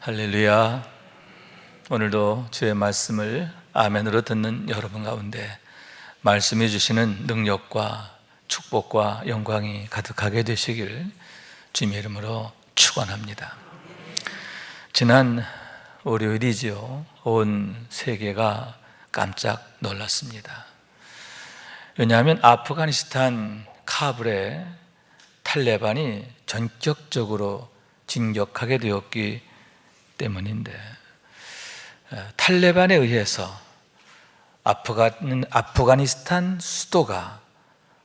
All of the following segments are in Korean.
할렐루야. 오늘도 주의 말씀을 아멘으로 듣는 여러분 가운데 말씀해 주시는 능력과 축복과 영광이 가득하게 되시길 주님의 이름으로 축원합니다. 지난 월요일이지요. 온 세계가 깜짝 놀랐습니다. 왜냐하면 아프가니스탄 카불에 탈레반이 전격적으로 진격하게 되었기 때문인데, 탈레반에 의해서 아프가니스탄 수도가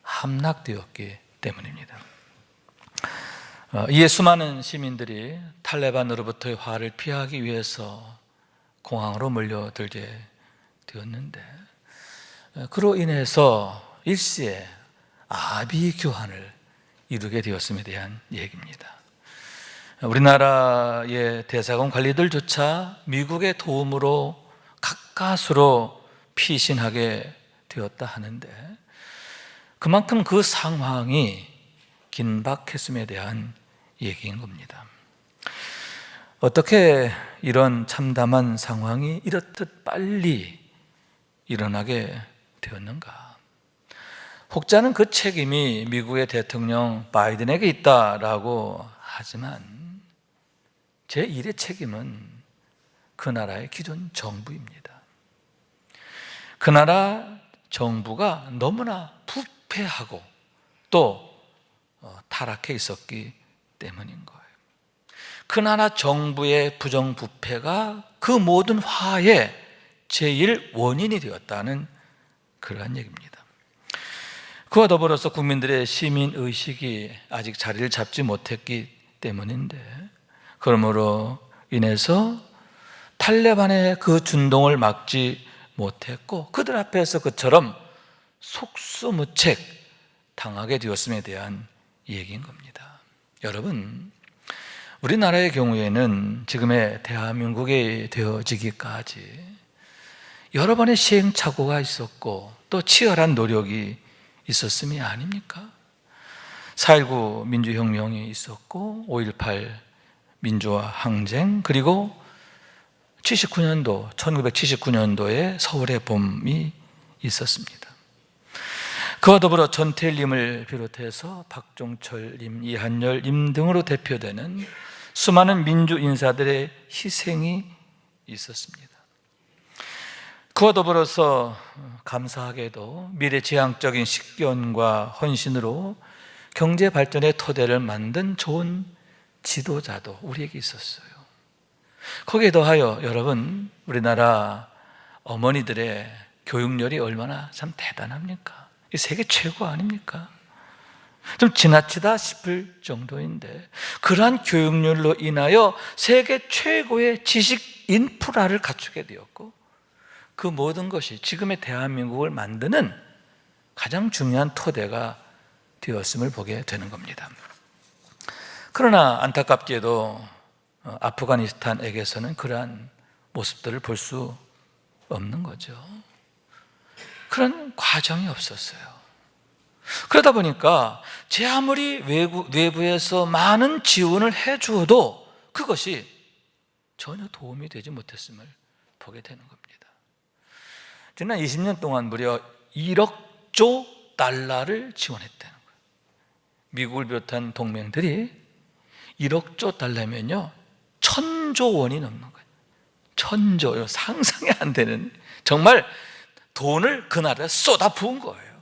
함락되었기 때문입니다. 이에 수많은 시민들이 탈레반으로부터의 화를 피하기 위해서 공항으로 몰려들게 되었는데, 그로 인해서 일시에 아비 교환을 이루게 되었음에 대한 얘기입니다. 우리나라의 대사관 관리들조차 미국의 도움으로 가까스로 피신하게 되었다 하는데, 그만큼 그 상황이 긴박했음에 대한 얘기인 겁니다. 어떻게 이런 참담한 상황이 이렇듯 빨리 일어나게 되었는가? 혹자는 그 책임이 미국의 대통령 바이든에게 있다라고 하지만, 제1의 책임은 그 나라의 기존 정부입니다. 그 나라 정부가 너무나 부패하고 또 타락해 있었기 때문인 거예요. 그 나라 정부의 부정부패가 그 모든 화의 제일 원인이 되었다는 그러한 얘기입니다. 그와 더불어서 국민들의 시민의식이 아직 자리를 잡지 못했기 때문인데, 그러므로 인해서 탈레반의 그 준동을 막지 못했고 그들 앞에서 그처럼 속수무책 당하게 되었음에 대한 얘기인 겁니다. 여러분, 우리나라의 경우에는 지금의 대한민국이 되어지기까지 여러 번의 시행착오가 있었고 또 치열한 노력이 있었음이 아닙니까? 4.19 민주혁명이 있었고 5.18 민주화 항쟁, 그리고 1979년도에 서울의 봄이 있었습니다. 그와 더불어 전태일님을 비롯해서 박종철님, 이한열님 등으로 대표되는 수많은 민주 인사들의 희생이 있었습니다. 그와 더불어서 감사하게도 미래지향적인 식견과 헌신으로 경제 발전의 토대를 만든 좋은 지도자도 우리에게 있었어요. 거기에 더하여 여러분, 우리나라 어머니들의 교육열이 얼마나 참 대단합니까? 이 세계 최고 아닙니까? 좀 지나치다 싶을 정도인데, 그러한 교육열로 인하여 세계 최고의 지식 인프라를 갖추게 되었고, 그 모든 것이 지금의 대한민국을 만드는 가장 중요한 토대가 되었음을 보게 되는 겁니다. 그러나 안타깝게도 아프가니스탄에게서는 그러한 모습들을 볼 수 없는 거죠. 그런 과정이 없었어요. 그러다 보니까 제 아무리 외부에서 많은 지원을 해주어도 그것이 전혀 도움이 되지 못했음을 보게 되는 겁니다. 지난 20년 동안 무려 1억조 달러를 지원했다는 거예요. 미국을 비롯한 동맹들이 1억조 달러면요 1,000조 원이 넘는 거예요. 1,000조요. 상상이 안 되는, 정말 돈을 그 나라에 쏟아 부은 거예요.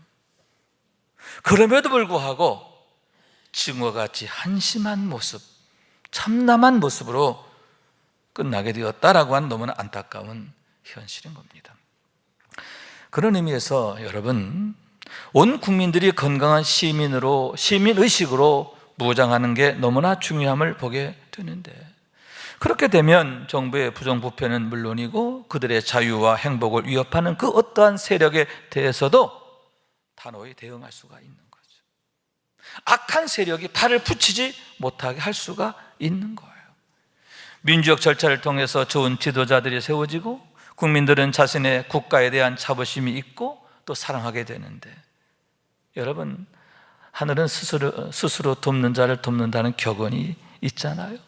그럼에도 불구하고 지금과 같이 한심한 모습, 참담한 모습으로 끝나게 되었다라고 하는 너무나 안타까운 현실인 겁니다. 그런 의미에서 여러분, 온 국민들이 건강한 시민의식으로 무장하는 게 너무나 중요함을 보게 되는데, 그렇게 되면 정부의 부정부패는 물론이고 그들의 자유와 행복을 위협하는 그 어떠한 세력에 대해서도 단호히 대응할 수가 있는 거죠. 악한 세력이 발을 붙이지 못하게 할 수가 있는 거예요. 민주적 절차를 통해서 좋은 지도자들이 세워지고 국민들은 자신의 국가에 대한 자부심이 있고 또 사랑하게 되는데, 여러분, 하늘은 스스로 돕는 자를 돕는다는 격언이 있잖아요.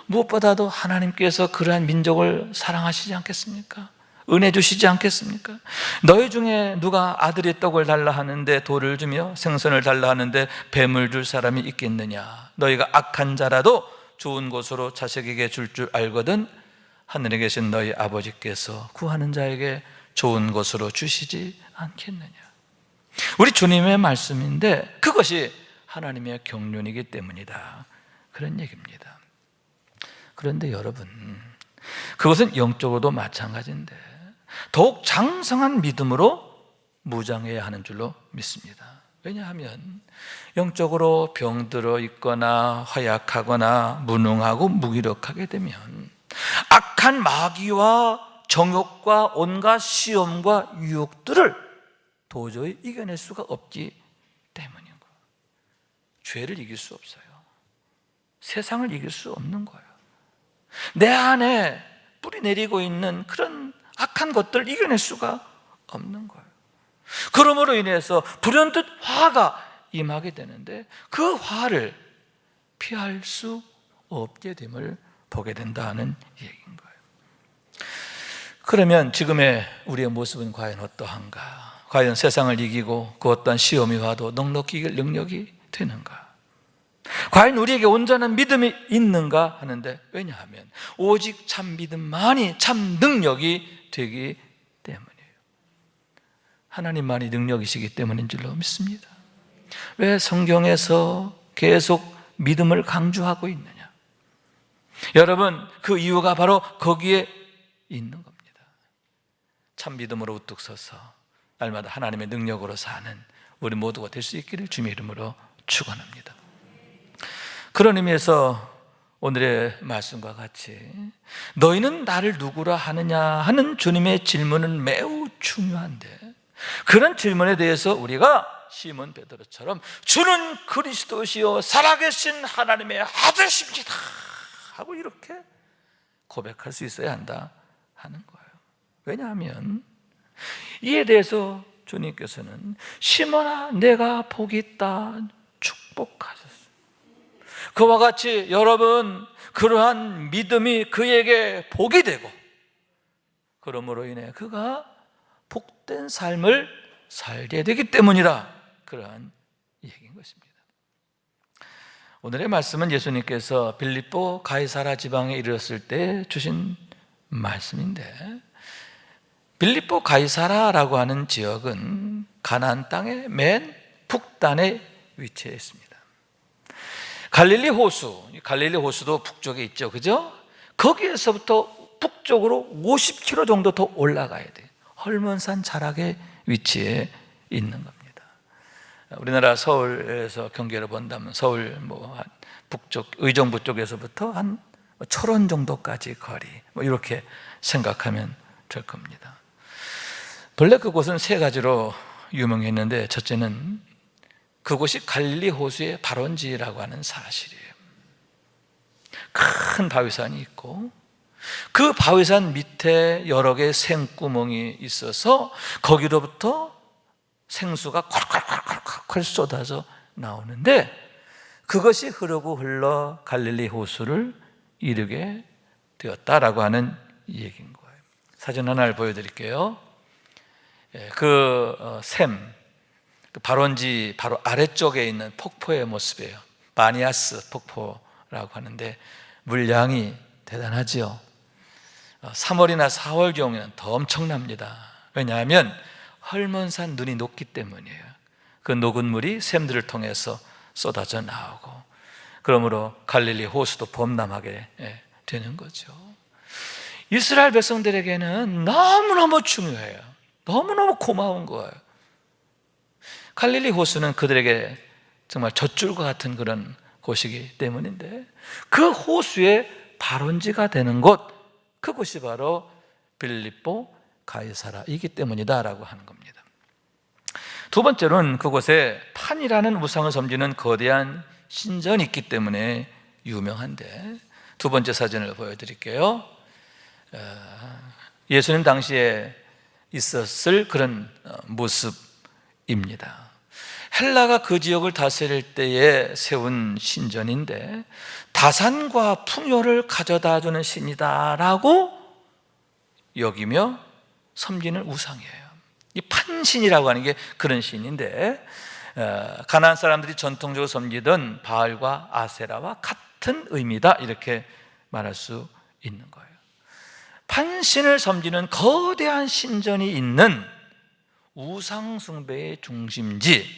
무엇보다도 하나님께서 그러한 민족을 사랑하시지 않겠습니까? 은혜 주시지 않겠습니까? 너희 중에 누가 아들이 떡을 달라 하는데 돌을 주며 생선을 달라 하는데 뱀을 줄 사람이 있겠느냐? 너희가 악한 자라도 좋은 곳으로 자식에게 줄 알거든 하늘에 계신 너희 아버지께서 구하는 자에게 좋은 곳으로 주시지 않겠느냐? 우리 주님의 말씀인데 그것이 하나님의 경륜이기 때문이다, 그런 얘기입니다. 그런데 여러분, 그것은 영적으로도 마찬가지인데 더욱 장성한 믿음으로 무장해야 하는 줄로 믿습니다. 왜냐하면 영적으로 병들어 있거나 허약하거나 무능하고 무기력하게 되면 악한 마귀와 정욕과 온갖 시험과 유혹들을 도저히 이겨낼 수가 없기 때문인 거예요. 죄를 이길 수 없어요. 세상을 이길 수 없는 거예요. 내 안에 뿌리 내리고 있는 그런 악한 것들을 이겨낼 수가 없는 거예요. 그러므로 인해서 불현듯 화가 임하게 되는데 그 화를 피할 수 없게 됨을 보게 된다는 얘기인 거예요. 그러면 지금의 우리의 모습은 과연 어떠한가? 과연 세상을 이기고 그 어떠한 시험이 와도 넉넉히 이길 능력이 되는가? 과연 우리에게 온전한 믿음이 있는가 하는데, 왜냐하면 오직 참 믿음만이 참 능력이 되기 때문이에요. 하나님만이 능력이시기 때문인 줄로 믿습니다. 왜 성경에서 계속 믿음을 강조하고 있느냐? 여러분, 그 이유가 바로 거기에 있는 겁니다. 참 믿음으로 우뚝 서서 날마다 하나님의 능력으로 사는 우리 모두가 될 수 있기를 주님의 이름으로 축원합니다. 그런 의미에서 오늘의 말씀과 같이 너희는 나를 누구라 하느냐 하는 주님의 질문은 매우 중요한데, 그런 질문에 대해서 우리가 시몬 베드로처럼 주는 그리스도시요 살아계신 하나님의 아들이십니다 하고 이렇게 고백할 수 있어야 한다 하는 거예요. 왜냐하면 이에 대해서 주님께서는 시몬아 내가 복이 있다 축복하셨어요. 그와 같이 여러분, 그러한 믿음이 그에게 복이 되고 그러므로 인해 그가 복된 삶을 살게 되기 때문이다, 그러한 얘기인 것입니다. 오늘의 말씀은 예수님께서 빌립보 가이사라 지방에 이르렀을 때 주신 말씀인데, 빌립보 가이사라라고 하는 지역은 가나안 땅의 맨 북단에 위치해 있습니다. 갈릴리 호수도 북쪽에 있죠, 그죠? 거기에서부터 북쪽으로 50km 정도 더 올라가야 돼요. 헐몬산 자락에 위치해 있는 겁니다. 우리나라 서울에서 경계를 본다면 서울 북쪽 의정부 쪽에서부터 한 철원 정도까지 거리, 이렇게 생각하면 될 겁니다. 본래 그곳은 세 가지로 유명했는데, 첫째는 그곳이 갈릴리 호수의 발원지라고 하는 사실이에요. 큰 바위산이 있고 그 바위산 밑에 여러 개의 생구멍이 있어서 거기로부터 생수가 콸콸콸콸콸 쏟아져 나오는데, 그것이 흐르고 흘러 갈릴리 호수를 이루게 되었다라고 하는 얘기인 거예요. 사진 하나를 보여드릴게요. 그 발원지 바로 아래쪽에 있는 폭포의 모습이에요. 바니아스 폭포라고 하는데 물량이 대단하지요. 3월이나 4월 경우에는 더 엄청납니다. 왜냐하면 헐몬산 눈이 녹기 때문이에요. 그 녹은 물이 샘들을 통해서 쏟아져 나오고, 그러므로 갈릴리 호수도 범람하게 되는 거죠. 이스라엘 백성들에게는 너무너무 중요해요. 너무너무 고마운 거예요. 갈릴리 호수는 그들에게 정말 젖줄과 같은 그런 곳이기 때문인데, 그 호수의 발원지가 되는 곳, 그곳이 바로 빌립보 가이사라이기 때문이다라고 하는 겁니다. 두 번째로는 그곳에 판이라는 우상을 섬기는 거대한 신전이 있기 때문에 유명한데, 두 번째 사진을 보여드릴게요. 예수님 당시에 있었을 그런 모습입니다. 헬라가 그 지역을 다스릴 때에 세운 신전인데 다산과 풍요를 가져다주는 신이다라고 여기며 섬기는 우상이에요. 이 판신이라고 하는 게 그런 신인데, 가나안 사람들이 전통적으로 섬기던 바알과 아세라와 같은 의미다, 이렇게 말할 수 있는 거예요. 판신을 섬기는 거대한 신전이 있는 우상 숭배의 중심지,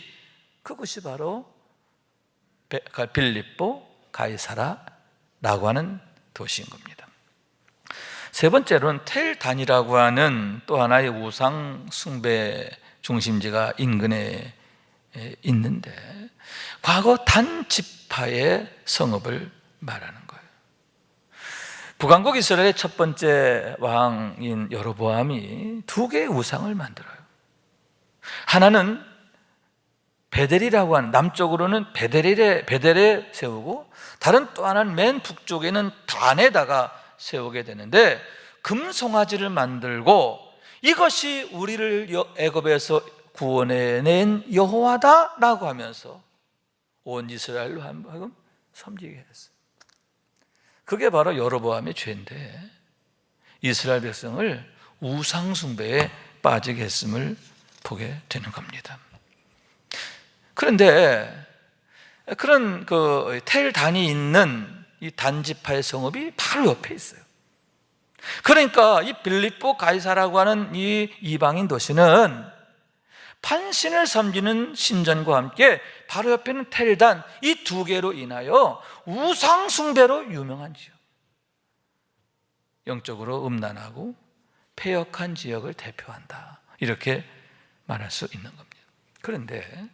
그것이 바로 빌립보 가이사라라고 하는 도시인 겁니다. 세 번째로는 텔단이라고 하는 또 하나의 우상 숭배 중심지가 인근에 있는데, 과거 단 지파의 성읍을 말하는 거예요. 북왕국 이스라엘의 첫 번째 왕인 여로보암이 두 개의 우상을 만들어요. 하나는 베델이라고 하는, 남쪽으로는 베델에 세우고, 다른 또 하나는 맨 북쪽에는 단에다가 세우게 되는데, 금송아지를 만들고 이것이 우리를 애굽에서 구원해낸 여호와다라고 하면서 온 이스라엘로 하여금 섬기게 했어요. 그게 바로 여로보암의 죄인데, 이스라엘 백성을 우상 숭배에 빠지게 했음을 보게 되는 겁니다. 그런데 그런 그 텔단이 있는 이 단지파의 성읍이 바로 옆에 있어요. 그러니까 이 빌립보 가이사라고 하는 이 이방인 도시는 판신을 섬기는 신전과 함께 바로 옆에는 텔단, 이 두 개로 인하여 우상 숭배로 유명한 지역, 영적으로 음란하고 패역한 지역을 대표한다, 이렇게 말할 수 있는 겁니다. 그런데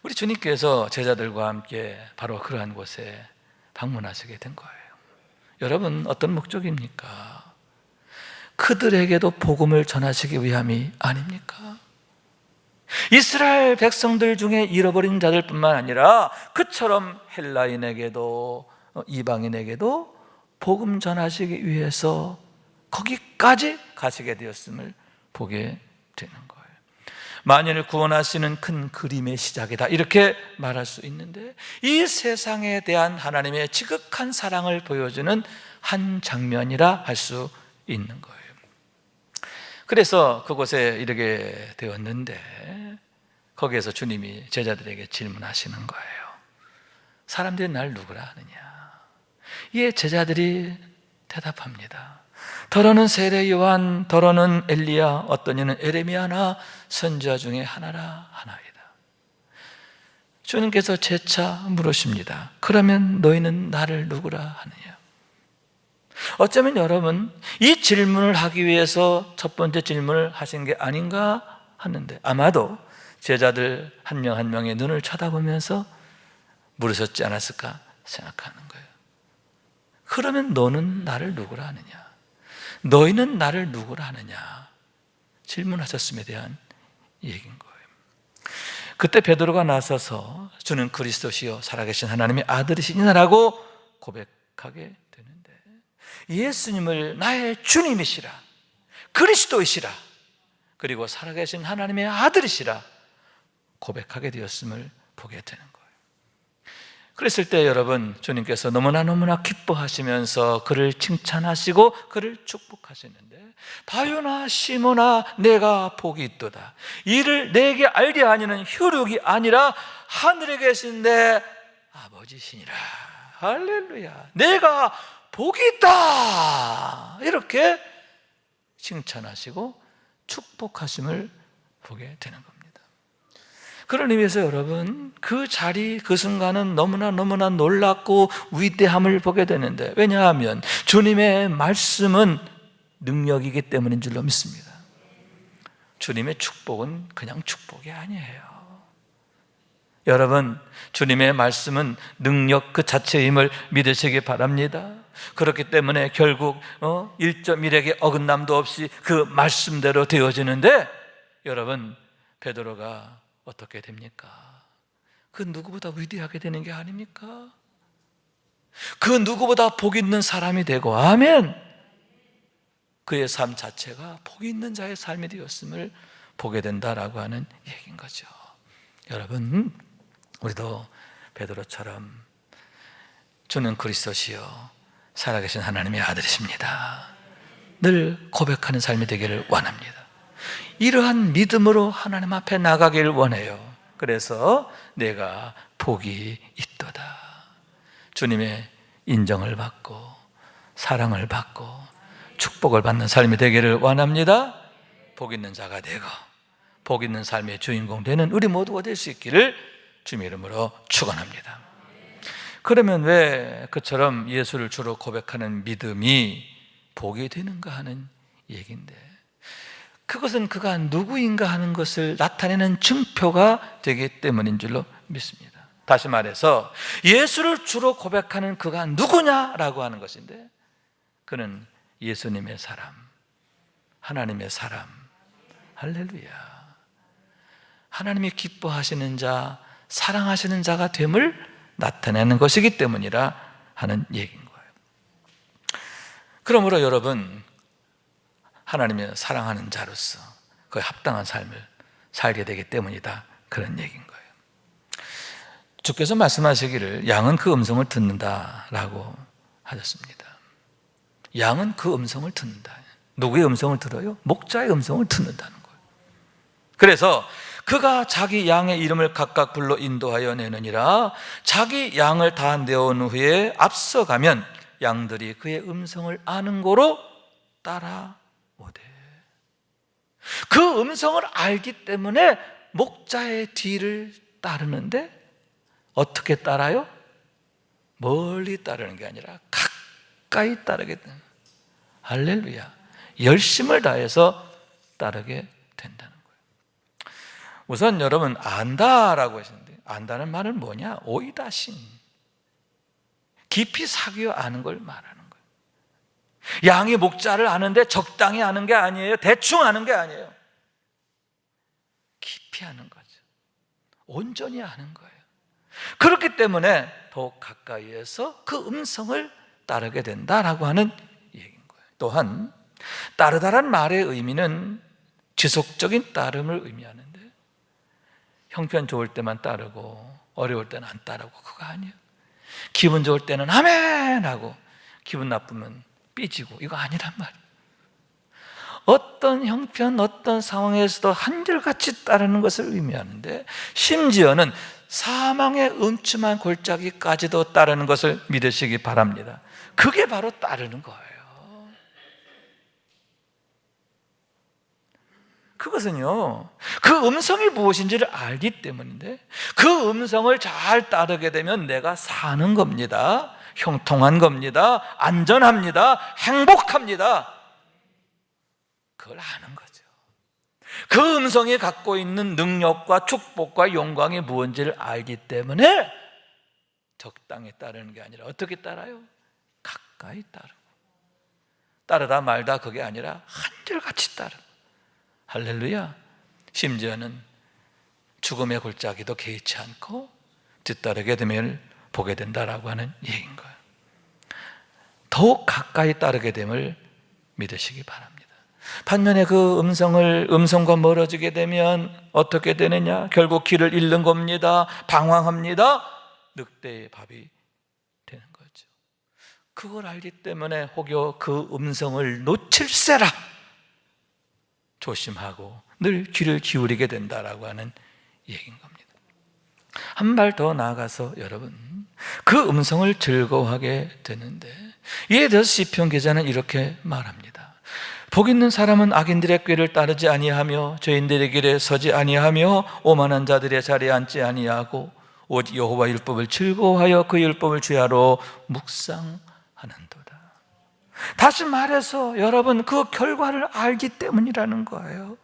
우리 주님께서 제자들과 함께 바로 그러한 곳에 방문하시게 된 거예요. 여러분, 어떤 목적입니까? 그들에게도 복음을 전하시기 위함이 아닙니까? 이스라엘 백성들 중에 잃어버린 자들뿐만 아니라 그처럼 헬라인에게도 이방인에게도 복음 전하시기 위해서 거기까지 가시게 되었음을 보게 되는 거예요. 만인을 구원하시는 큰 그림의 시작이다, 이렇게 말할 수 있는데, 이 세상에 대한 하나님의 지극한 사랑을 보여주는 한 장면이라 할 수 있는 거예요. 그래서 그곳에 이르게 되었는데, 거기에서 주님이 제자들에게 질문하시는 거예요. 사람들이 날 누구라 하느냐? 이에 제자들이 대답합니다. 더러는 세례 요한, 더러는 엘리야, 어떤 이는 에레미야나 선지자 중에 하나라 하나이다. 주님께서 재차 물으십니다. 그러면 너희는 나를 누구라 하느냐? 어쩌면 여러분, 이 질문을 하기 위해서 첫 번째 질문을 하신 게 아닌가 하는데, 아마도 제자들 한 명 한 명의 눈을 쳐다보면서 물으셨지 않았을까 생각하는 거예요. 그러면 너는 나를 누구라 하느냐? 너희는 나를 누구라 하느냐? 질문하셨음에 대한 얘기인 거예요. 그때 베드로가 나서서 주는 그리스도시요 살아계신 하나님의 아들이시니라고 고백하게 되는데, 예수님을 나의 주님이시라, 그리스도이시라, 그리고 살아계신 하나님의 아들이시라 고백하게 되었음을 보게 되는 거예요. 그랬을 때 여러분, 주님께서 너무나 기뻐하시면서 그를 칭찬하시고 그를 축복하시는데, 바요나 시몬아 내가 복이 있도다. 이를 내게 알게 하니는 혈육이 아니라 하늘에 계신 내 아버지시니라. 할렐루야. 내가 복이 있다, 이렇게 칭찬하시고 축복하심을 보게 되는 겁니다. 그런 의미에서 여러분, 그 자리, 그 순간은 너무나 놀랍고 위대함을 보게 되는데, 왜냐하면 주님의 말씀은 능력이기 때문인 줄로 믿습니다. 주님의 축복은 그냥 축복이 아니에요. 여러분, 주님의 말씀은 능력 그 자체임을 믿으시기 바랍니다. 그렇기 때문에 결국 1.1액의 어긋남도 없이 그 말씀대로 되어지는데, 여러분, 베드로가 어떻게 됩니까? 그 누구보다 위대하게 되는 게 아닙니까? 그 누구보다 복 있는 사람이 되고, 아멘, 그의 삶 자체가 복 있는 자의 삶이 되었음을 보게 된다라고 하는 얘기인 거죠. 여러분, 우리도 베드로처럼 주는 그리스도시요 살아계신 하나님의 아들이십니다, 늘 고백하는 삶이 되기를 원합니다. 이러한 믿음으로 하나님 앞에 나가길 원해요. 그래서 내가 복이 있도다, 주님의 인정을 받고 사랑을 받고 축복을 받는 삶이 되기를 원합니다. 복 있는 자가 되고 복 있는 삶의 주인공 되는 우리 모두가 될 수 있기를 주님의 이름으로 축원합니다. 그러면 왜 그처럼 예수를 주로 고백하는 믿음이 복이 되는가 하는 얘기인데, 그것은 그가 누구인가 하는 것을 나타내는 증표가 되기 때문인 줄로 믿습니다. 다시 말해서 예수를 주로 고백하는 그가 누구냐라고 하는 것인데, 그는 예수님의 사람, 하나님의 사람, 할렐루야, 하나님이 기뻐하시는 자, 사랑하시는 자가 됨을 나타내는 것이기 때문이라 하는 얘기인 거예요. 그러므로 여러분, 하나님의 사랑하는 자로서 그에 합당한 삶을 살게 되기 때문이다, 그런 얘기인 거예요. 주께서 말씀하시기를 양은 그 음성을 듣는다라고 하셨습니다. 양은 그 음성을 듣는다. 누구의 음성을 들어요? 목자의 음성을 듣는다는 거예요. 그래서 그가 자기 양의 이름을 각각 불러 인도하여 내느니라. 자기 양을 다 내온 후에 앞서가면 양들이 그의 음성을 아는 고로 따라오되, 그 음성을 알기 때문에 목자의 뒤를 따르는데, 어떻게 따라요? 멀리 따르는 게 아니라 가까이 따르게 되는, 할렐루야, 열심을 다해서 따르게 된다는 거예요. 우선 여러분, 안다라고 하시는데, 안다는 말은 뭐냐? 오이다신, 깊이 사귀어 아는 걸 말하는 거예요. 양이 목자를 아는데 적당히 아는 게 아니에요. 대충 아는 게 아니에요. 깊이 아는 거죠. 온전히 아는 거예요. 그렇기 때문에 더욱 가까이에서 그 음성을 따르게 된다라고 하는 얘기인 거예요. 또한 따르다란 말의 의미는 지속적인 따름을 의미하는데, 형편 좋을 때만 따르고 어려울 때는 안 따르고 그거 아니에요. 기분 좋을 때는 아멘 하고 기분 나쁘면 삐지고, 이거 아니란 말이에요. 어떤 형편, 어떤 상황에서도 한결같이 따르는 것을 의미하는데, 심지어는 사망의 음침한 골짜기까지도 따르는 것을 믿으시기 바랍니다. 그게 바로 따르는 거예요. 그것은요, 그 음성이 무엇인지를 알기 때문인데, 그 음성을 잘 따르게 되면 내가 사는 겁니다. 형통한 겁니다. 안전합니다. 행복합니다. 그걸 아는 거죠. 그 음성이 갖고 있는 능력과 축복과 영광이 무엇인지를 알기 때문에 적당히 따르는 게 아니라 어떻게 따라요? 가까이 따르고, 따르다 말다 그게 아니라 한결같이 따르고, 할렐루야, 심지어는 죽음의 골짜기도 개의치 않고 뒤따르게 되면 보게 된다라고 하는 얘기인 거예요. 더욱 가까이 따르게 됨을 믿으시기 바랍니다. 반면에 그 음성과 멀어지게 되면 어떻게 되느냐? 결국 길을 잃는 겁니다. 방황합니다. 늑대의 밥이 되는 거죠. 그걸 알기 때문에 혹여 그 음성을 놓칠세라 조심하고 늘 귀를 기울이게 된다라고 하는 얘기인 겁니다. 한 발 더 나아가서 여러분, 그 음성을 즐거워하게 되는데, 이에 대해서 시편 기자는 이렇게 말합니다. 복 있는 사람은 악인들의 꾀를 따르지 아니하며 죄인들의 길에 서지 아니하며 오만한 자들의 자리에 앉지 아니하고 오직 여호와 율법을 즐거워하여 그 율법을 주야로 묵상하는도다. 다시 말해서 여러분, 그 결과를 알기 때문이라는 거예요.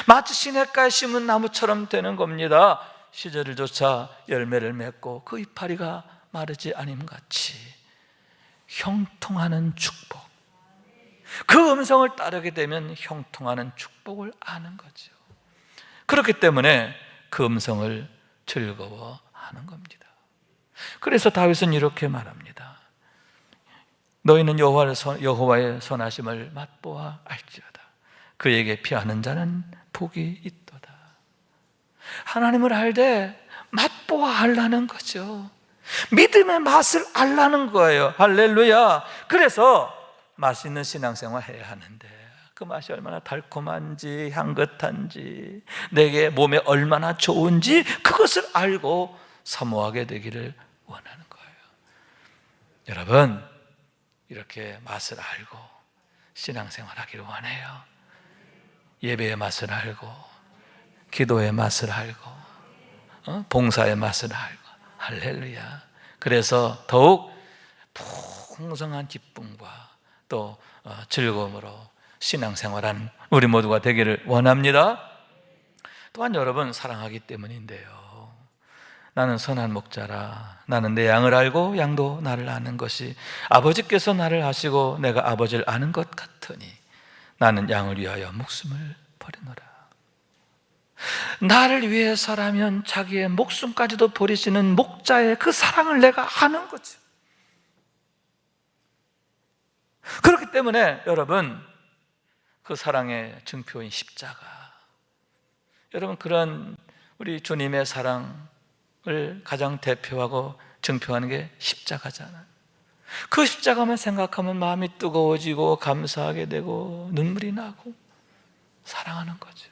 마치 시냇가에 심은 나무처럼 되는 겁니다. 시절을 조차 열매를 맺고 그 이파리가 마르지 아님같이 형통하는 축복, 그 음성을 따르게 되면 형통하는 축복을 아는 거죠. 그렇기 때문에 그 음성을 즐거워하는 겁니다. 그래서 다윗은 이렇게 말합니다. 너희는 여호와의 선하심을 맛보아 알지어다. 그에게 피하는 자는 복이 있도다. 하나님을 알되 맛보아 알라는 거죠. 믿음의 맛을 알라는 거예요. 할렐루야. 그래서 맛있는 신앙생활 해야 하는데 그 맛이 얼마나 달콤한지 향긋한지 내게 몸에 얼마나 좋은지 그것을 알고 사모하게 되기를 원하는 거예요. 여러분, 이렇게 맛을 알고 신앙생활 하기를 원해요. 예배의 맛을 알고 기도의 맛을 알고 봉사의 맛을 알고. 할렐루야. 그래서 더욱 풍성한 기쁨과 또 즐거움으로 신앙생활한 우리 모두가 되기를 원합니다. 또한 여러분, 사랑하기 때문인데요. 나는 선한 목자라. 나는 내 양을 알고 양도 나를 아는 것이 아버지께서 나를 아시고 내가 아버지를 아는 것 같으니 나는 양을 위하여 목숨을 버리노라. 나를 위해서라면 자기의 목숨까지도 버리시는 목자의 그 사랑을 내가 아는 거죠. 그렇기 때문에 여러분, 그 사랑의 증표인 십자가, 여러분, 그런 우리 주님의 사랑을 가장 대표하고 증표하는 게 십자가잖아요. 그 십자가만 생각하면 마음이 뜨거워지고 감사하게 되고 눈물이 나고 사랑하는 거죠.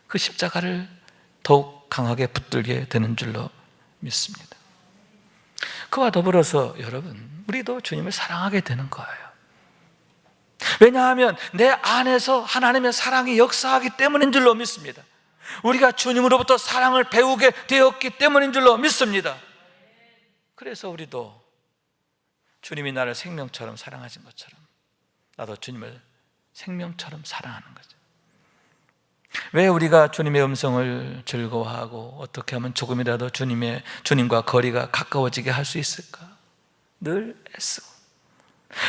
그 십자가를 더욱 강하게 붙들게 되는 줄로 믿습니다. 그와 더불어서 여러분, 우리도 주님을 사랑하게 되는 거예요. 왜냐하면 내 안에서 하나님의 사랑이 역사하기 때문인 줄로 믿습니다. 우리가 주님으로부터 사랑을 배우게 되었기 때문인 줄로 믿습니다. 그래서 우리도 주님이 나를 생명처럼 사랑하신 것처럼 나도 주님을 생명처럼 사랑하는 거죠. 왜 우리가 주님의 음성을 즐거워하고 어떻게 하면 조금이라도 주님과 거리가 가까워지게 할 수 있을까? 늘 애쓰고.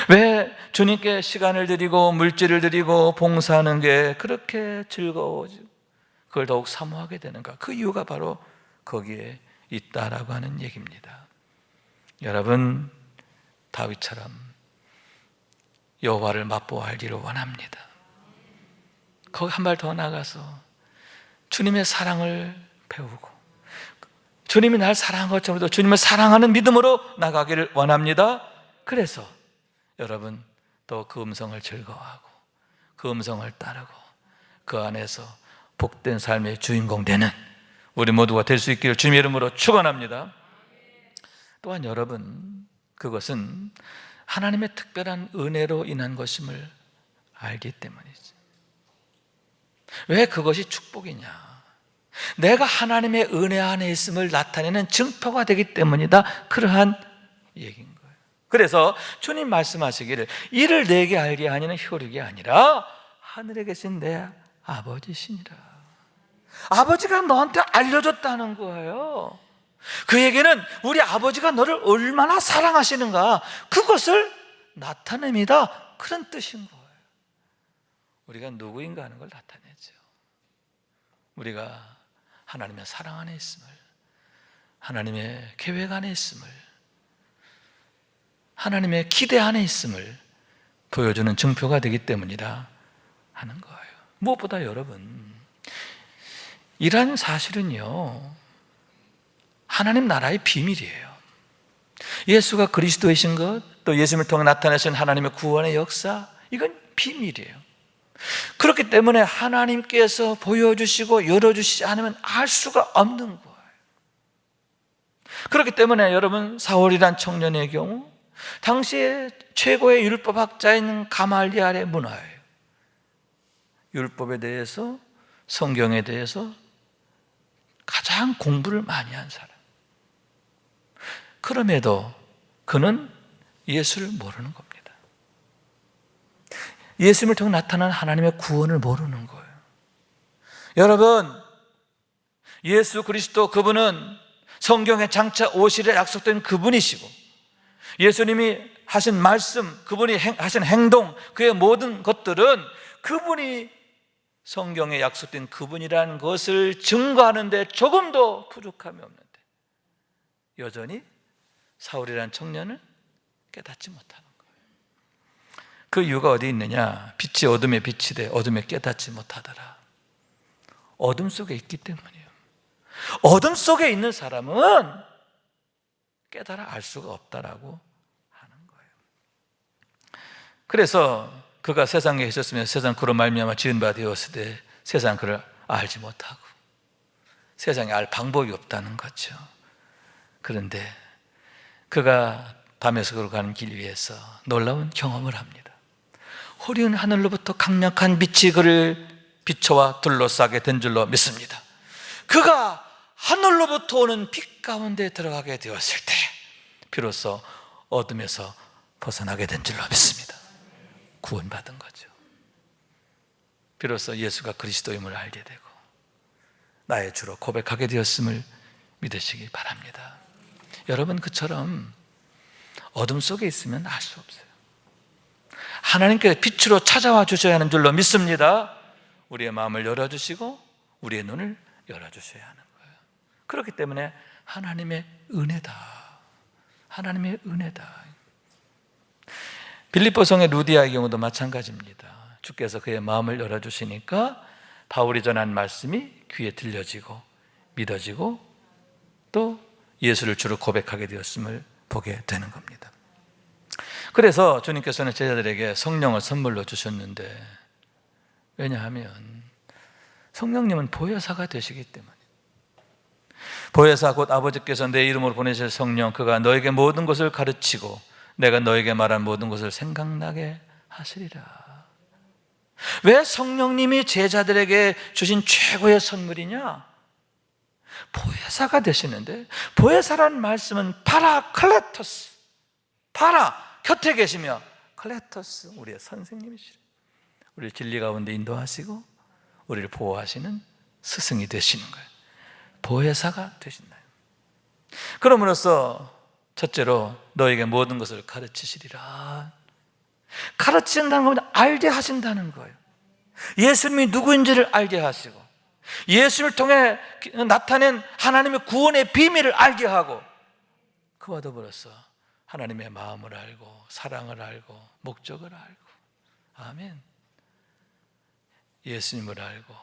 왜 주님께 시간을 드리고 물질을 드리고 봉사하는 게 그렇게 즐거워지고 그걸 더욱 사모하게 되는가? 그 이유가 바로 거기에 있다라고 하는 얘기입니다. 여러분, 다윗처럼 여호와를 맛보아 알기를 원합니다. 거기 한 발 더 나가서 주님의 사랑을 배우고 주님이 날 사랑한 것처럼 주님을 사랑하는 믿음으로 나가기를 원합니다. 그래서 여러분, 또 그 음성을 즐거워하고 그 음성을 따르고 그 안에서 복된 삶의 주인공 되는 우리 모두가 될 수 있기를 주님의 이름으로 축원합니다. 또한 여러분, 그것은 하나님의 특별한 은혜로 인한 것임을 알기 때문이죠. 왜 그것이 축복이냐? 내가 하나님의 은혜 안에 있음을 나타내는 증표가 되기 때문이다. 그러한 얘기인 거예요. 그래서 주님 말씀하시기를 이를 내게 알게 하니는 혈육이 아니라 하늘에 계신 내 아버지시니라. 아버지가 너한테 알려줬다는 거예요. 그 얘기는 우리 아버지가 너를 얼마나 사랑하시는가 그것을 나타냅니다. 그런 뜻인 거예요. 우리가 누구인가 하는 걸 나타내죠. 우리가 하나님의 사랑 안에 있음을, 하나님의 계획 안에 있음을, 하나님의 기대 안에 있음을 보여주는 증표가 되기 때문이라 하는 거예요. 무엇보다 여러분, 이러한 사실은요, 하나님 나라의 비밀이에요. 예수가 그리스도이신 것, 또 예수님을 통해 나타내신 하나님의 구원의 역사, 이건 비밀이에요. 그렇기 때문에 하나님께서 보여주시고 열어주시지 않으면 알 수가 없는 거예요. 그렇기 때문에 여러분, 사울이란 청년의 경우 당시에 최고의 율법학자인 가말리알의 문화예요. 율법에 대해서, 성경에 대해서 가장 공부를 많이 한 사람. 그럼에도 그는 예수를 모르는 겁니다. 예수님을 통해 나타난 하나님의 구원을 모르는 거예요. 여러분, 예수 그리스도 그분은 성경에 장차 오시리라 약속된 그분이시고 예수님이 하신 말씀, 그분이 하신 행동, 그의 모든 것들은 그분이 성경에 약속된 그분이라는 것을 증거하는 데 조금도 부족함이 없는데 여전히 사울이라는 청년을 깨닫지 못하는 거예요. 그 이유가 어디 있느냐? 빛이 어둠에 비치되 어둠에 깨닫지 못하더라. 어둠 속에 있기 때문이에요. 어둠 속에 있는 사람은 깨달아 알 수가 없다라고 하는 거예요. 그래서 그가 세상에 있었으면 세상 그로 말미암아 지은 바 되었으되 세상 그를 알지 못하고 세상에 알 방법이 없다는 거죠. 그런데 그가 다메섹으로 가는 길 위에서 놀라운 경험을 합니다. 호리은 하늘로부터 강력한 빛이 그를 비춰와 둘러싸게 된 줄로 믿습니다. 그가 하늘로부터 오는 빛 가운데 들어가게 되었을 때 비로소 어둠에서 벗어나게 된 줄로 믿습니다. 구원받은 거죠. 비로소 예수가 그리스도임을 알게 되고 나의 주로 고백하게 되었음을 믿으시기 바랍니다. 여러분, 그처럼 어둠 속에 있으면 알 수 없어요. 하나님께 빛으로 찾아와 주셔야 하는 줄로 믿습니다. 우리의 마음을 열어주시고 우리의 눈을 열어주셔야 하는 거예요. 그렇기 때문에 하나님의 은혜다. 하나님의 은혜다. 빌립보 성의 루디아의 경우도 마찬가지입니다. 주께서 그의 마음을 열어주시니까 바울이 전한 말씀이 귀에 들려지고 믿어지고 또 예수를 주로 고백하게 되었음을 보게 되는 겁니다. 그래서 주님께서는 제자들에게 성령을 선물로 주셨는데, 왜냐하면 성령님은 보혜사가 되시기 때문에, 보혜사 곧 아버지께서 내 이름으로 보내실 성령, 그가 너에게 모든 것을 가르치고 내가 너에게 말한 모든 것을 생각나게 하시리라. 왜 성령님이 제자들에게 주신 최고의 선물이냐? 보혜사가 되시는데, 보혜사라는 말씀은 파라클레토스, 파라 곁에 계시며 클레토스 우리의 선생님이시래. 우리를 진리 가운데 인도하시고 우리를 보호하시는 스승이 되시는 거예요. 보혜사가 되신다요. 그럼으로써 첫째로 너에게 모든 것을 가르치시리라. 가르친다는 건 알게 하신다는 거예요. 예수님이 누구인지를 알게 하시고 예수님을 통해 나타낸 하나님의 구원의 비밀을 알게 하고 그와 더불어서 하나님의 마음을 알고 사랑을 알고 목적을 알고, 아멘, 예수님을 알고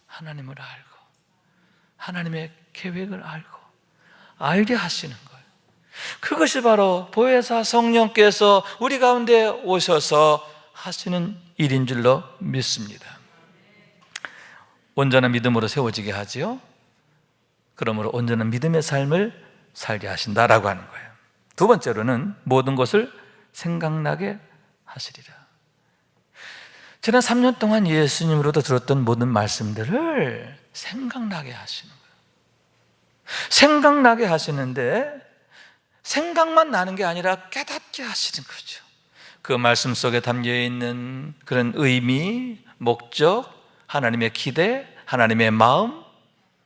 하나님을 알고 하나님의 계획을 알고 알게 하시는 거예요. 그것이 바로 보혜사 성령께서 우리 가운데 오셔서 하시는 일인 줄로 믿습니다. 온전한 믿음으로 세워지게 하지요. 그러므로 온전한 믿음의 삶을 살게 하신다라고 하는 거예요. 두 번째로는 모든 것을 생각나게 하시리라. 지난 3년 동안 예수님으로부터 들었던 모든 말씀들을 생각나게 하시는 거예요. 생각나게 하시는데 생각만 나는 게 아니라 깨닫게 하시는 거죠. 그 말씀 속에 담겨있는 그런 의미, 목적, 하나님의 기대, 하나님의 마음,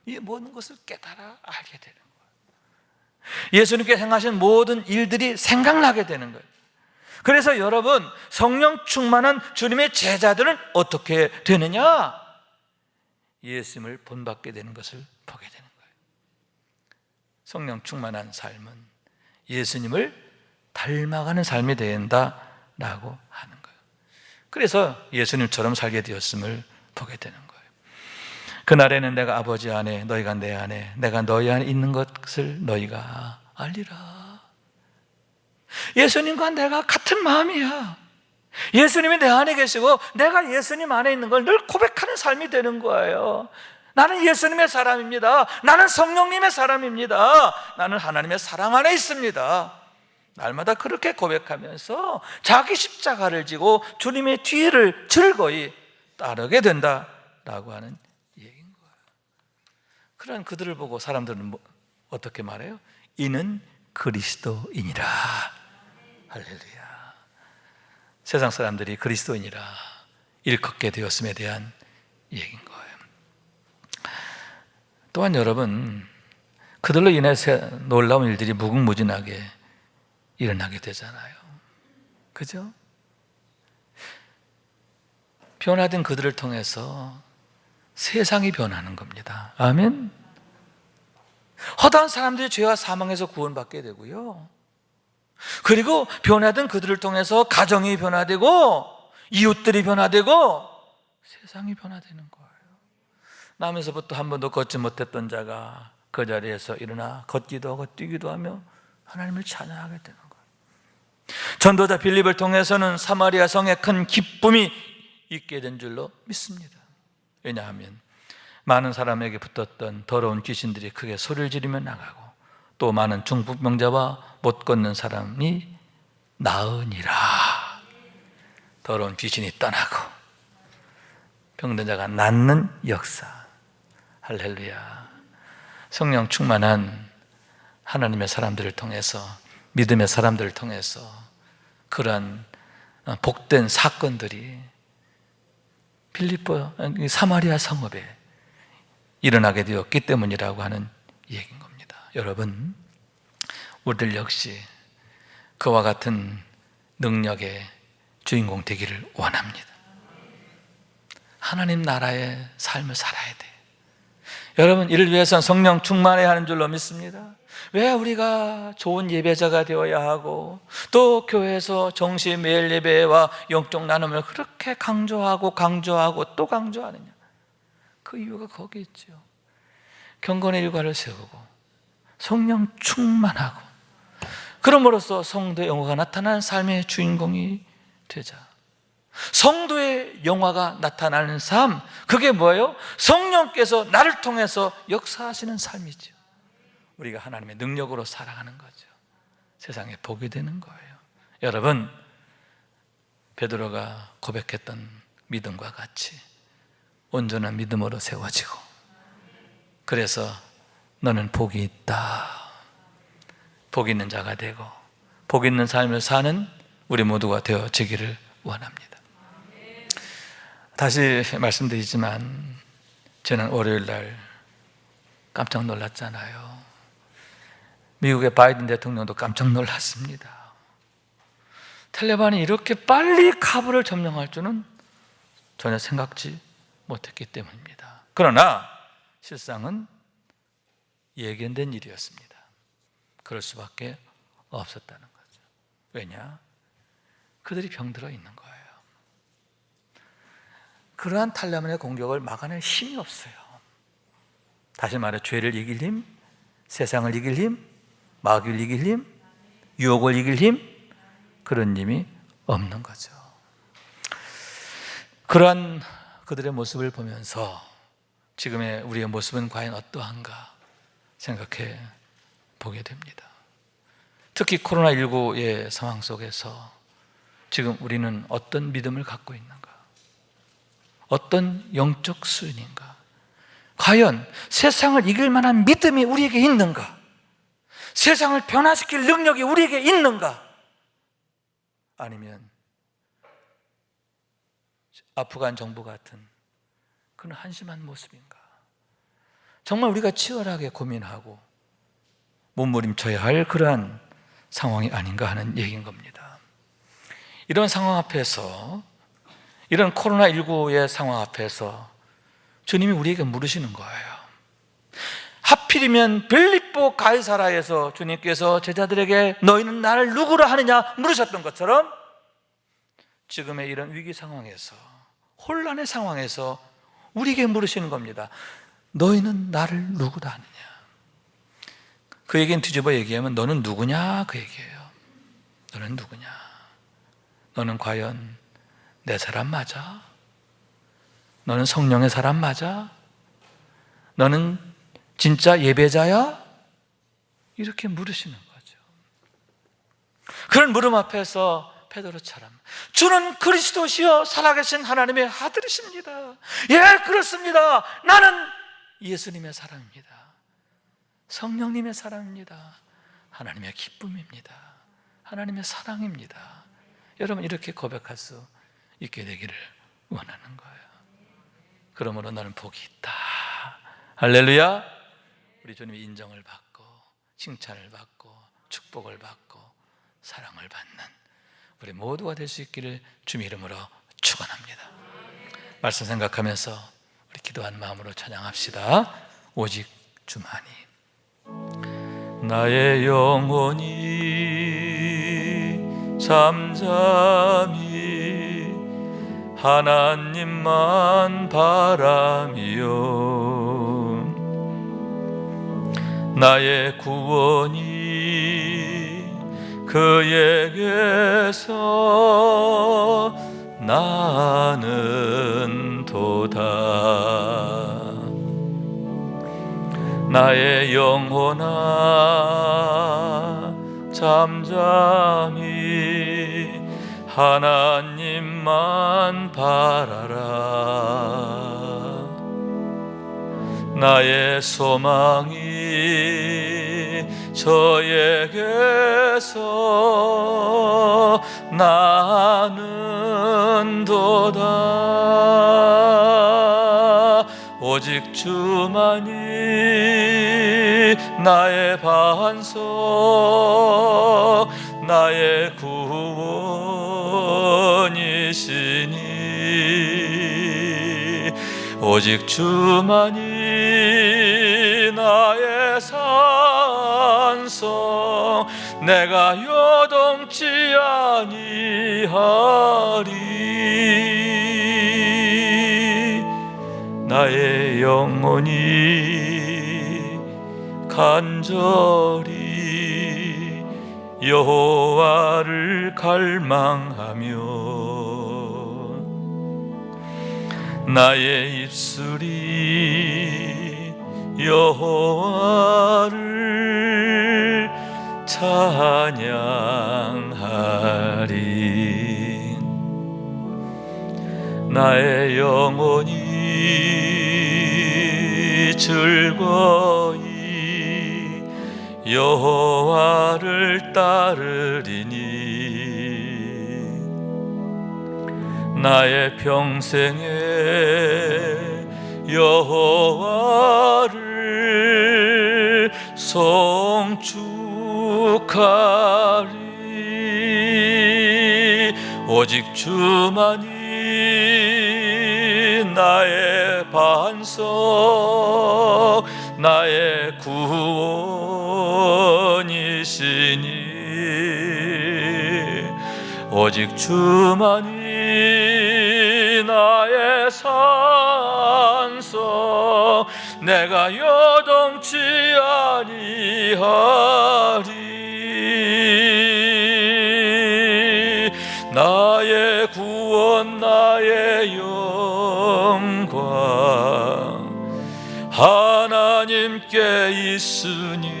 이 모든 것을 깨달아 알게 되는 거예요. 예수님께 행하신 모든 일들이 생각나게 되는 거예요. 그래서 여러분, 성령 충만한 주님의 제자들은 어떻게 되느냐? 예수님을 본받게 되는 것을 보게 되는 거예요. 성령 충만한 삶은 예수님을 닮아가는 삶이 된다라고 하는 거예요. 그래서 예수님처럼 살게 되었음을 보게 되는 거예요. 그날에는 내가 아버지 안에, 너희가 내 안에, 내가 너희 안에 있는 것을 너희가 알리라. 예수님과 내가 같은 마음이야. 예수님이 내 안에 계시고 내가 예수님 안에 있는 걸 늘 고백하는 삶이 되는 거예요. 나는 예수님의 사람입니다. 나는 성령님의 사람입니다. 나는 하나님의 사랑 안에 있습니다. 날마다 그렇게 고백하면서 자기 십자가를 지고 주님의 뒤를 즐거이 따르게 된다라고 하는 얘기인 거예요. 그런 그들을 보고 사람들은 어떻게 말해요? 이는 그리스도인이라. 할렐루야. 세상 사람들이 그리스도인이라 일컫게 되었음에 대한 얘기인 거예요. 또한 여러분, 그들로 인해서 놀라운 일들이 무궁무진하게 일어나게 되잖아요. 그죠? 변화된 그들을 통해서 세상이 변하는 겁니다. 아멘. 허다한 사람들이 죄와 사망에서 구원받게 되고요. 그리고 변화된 그들을 통해서 가정이 변화되고 이웃들이 변화되고 세상이 변화되는 거예요. 남에서부터 한 번도 걷지 못했던 자가 그 자리에서 일어나 걷기도 하고 뛰기도 하며 하나님을 찬양하게 되는 거예요. 전도자 빌립을 통해서는 사마리아 성에 큰 기쁨이 있게 된 줄로 믿습니다. 왜냐하면 많은 사람에게 붙었던 더러운 귀신들이 크게 소리를 지르며 나가고 또 많은 중풍병자와 못 걷는 사람이 나으니라. 더러운 귀신이 떠나고 병든 자가 낫는 역사. 할렐루야. 성령 충만한 하나님의 사람들을 통해서, 믿음의 사람들을 통해서 그러한 복된 사건들이 빌립보 사마리아 성읍에 일어나게 되었기 때문이라고 하는 얘기인 겁니다. 여러분, 우리들 역시 그와 같은 능력의 주인공 되기를 원합니다. 하나님 나라의 삶을 살아야 돼요. 여러분, 이를 위해서는 성령 충만해야 하는 줄로 믿습니다. 왜 우리가 좋은 예배자가 되어야 하고 또 교회에서 정시 매일 예배와 영적 나눔을 그렇게 강조하고 또 강조하느냐? 그 이유가 거기 있죠. 경건의 일과를 세우고 성령 충만하고 그럼으로써 성도의 영화가 나타나는 삶의 주인공이 되자. 성도의 영화가 나타나는 삶, 그게 뭐예요? 성령께서 나를 통해서 역사하시는 삶이죠. 우리가 하나님의 능력으로 살아가는 거죠. 세상에 복이 되는 거예요. 여러분, 베드로가 고백했던 믿음과 같이 온전한 믿음으로 세워지고, 그래서 너는 복이 있다, 복 있는 자가 되고 복 있는 삶을 사는 우리 모두가 되어지기를 원합니다. 다시 말씀드리지만 저는 월요일 날 깜짝 놀랐잖아요. 미국의 바이든 대통령도 깜짝 놀랐습니다. 탈레반이 이렇게 빨리 카불을 점령할 줄은 전혀 생각지 못했기 때문입니다. 그러나 실상은 예견된 일이었습니다. 그럴 수밖에 없었다는 거죠. 왜냐? 그들이 병들어 있는 거예요. 그러한 탈레반의 공격을 막아낼 힘이 없어요. 다시 말해, 죄를 이길 힘, 세상을 이길 힘, 마귀를 이길 힘, 유혹을 이길 힘, 그런 힘이 없는 거죠. 그러한 그들의 모습을 보면서 지금의 우리의 모습은 과연 어떠한가 생각해 보게 됩니다. 특히 코로나19의 상황 속에서 지금 우리는 어떤 믿음을 갖고 있는가? 어떤 영적 수준인가? 과연 세상을 이길 만한 믿음이 우리에게 있는가? 세상을 변화시킬 능력이 우리에게 있는가? 아니면 아프간 정부 같은 그런 한심한 모습인가? 정말 우리가 치열하게 고민하고 몸부림쳐야 할 그러한 상황이 아닌가 하는 얘기인 겁니다. 이런 상황 앞에서, 이런 코로나19의 상황 앞에서 주님이 우리에게 물으시는 거예요. 하필이면 빌립보 가이사라에서 주님께서 제자들에게 너희는 나를 누구라 하느냐 물으셨던 것처럼 지금의 이런 위기 상황에서, 혼란의 상황에서 우리에게 물으시는 겁니다. 너희는 나를 누구라 하느냐? 그 얘기는 뒤집어 얘기하면 너는 누구냐? 그 얘기예요. 너는 누구냐? 너는 과연 내 사람 맞아? 너는 성령의 사람 맞아? 너는 진짜 예배자야? 이렇게 물으시는 거죠. 그런 물음 앞에서 베드로처럼 주는 그리스도시여 살아계신 하나님의 아들이십니다. 예, 그렇습니다. 나는 예수님의 사람입니다. 성령님의 사람입니다. 하나님의 기쁨입니다. 하나님의 사랑입니다. 여러분, 이렇게 고백할 수 있게 되기를 원하는 거예요. 그러므로 너는 복이 있다. 할렐루야. 우리 주님이 인정을 받고 칭찬을 받고 축복을 받고 사랑을 받는 우리 모두가 될 수 있기를 주님 이름으로 축원합니다. 말씀 생각하면서 우리 기도한 마음으로 찬양합시다. 오직 주만이. 나의 영혼이 잠잠히 하나님만 바라며 나의 구원이 그에게서 나는 도다. 나의 영혼아 잠잠히 하나님만 바라라. 나의 소망이 저에게서 나는 도다. 오직 주만이 나의 반석, 나의 구원이시니 오직 주만이 나의 산성, 내가 요동치 아니하리. 나의 영혼이 간절히 여호와를 갈망하며 나의 입술이 여호와를 찬양하리. 나의 영혼이 즐거이 여호와를 따르리니 나의 평생에 여호와를 송축하리. 오직 주만이 나의 반석, 나의 구원이시니 오직 주만이 나의 산성, 내가 요동치 아니하리. 나의 구원, 나의 영광 하나님께 있으니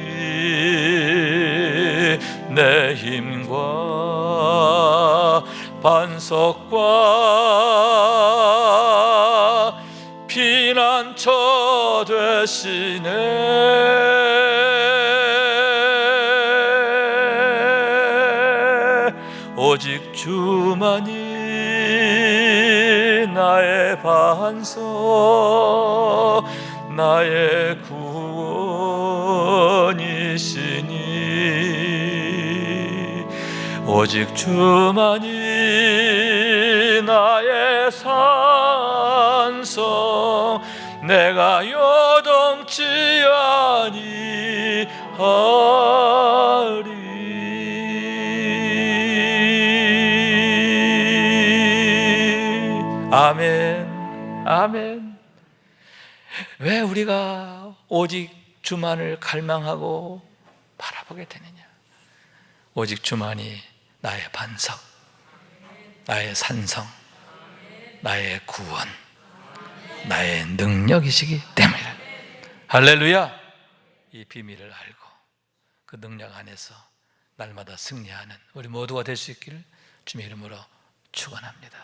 내 힘과 반석과 피난처 되시네. 오직 주만이 나의 반석, 나의 구원이시니 오직 주만이 나의 산성, 내가 요동치 아니하리. 아멘, 아멘. 왜 우리가 오직 주만을 갈망하고 바라보게 되느냐? 오직 주만이 나의 반석, 나의 산성, 나의 구원, 나의 능력이시기 때문이라. 할렐루야. 이 비밀을 알고 그 능력 안에서 날마다 승리하는 우리 모두가 될 수 있기를 주님의 이름으로 축원합니다.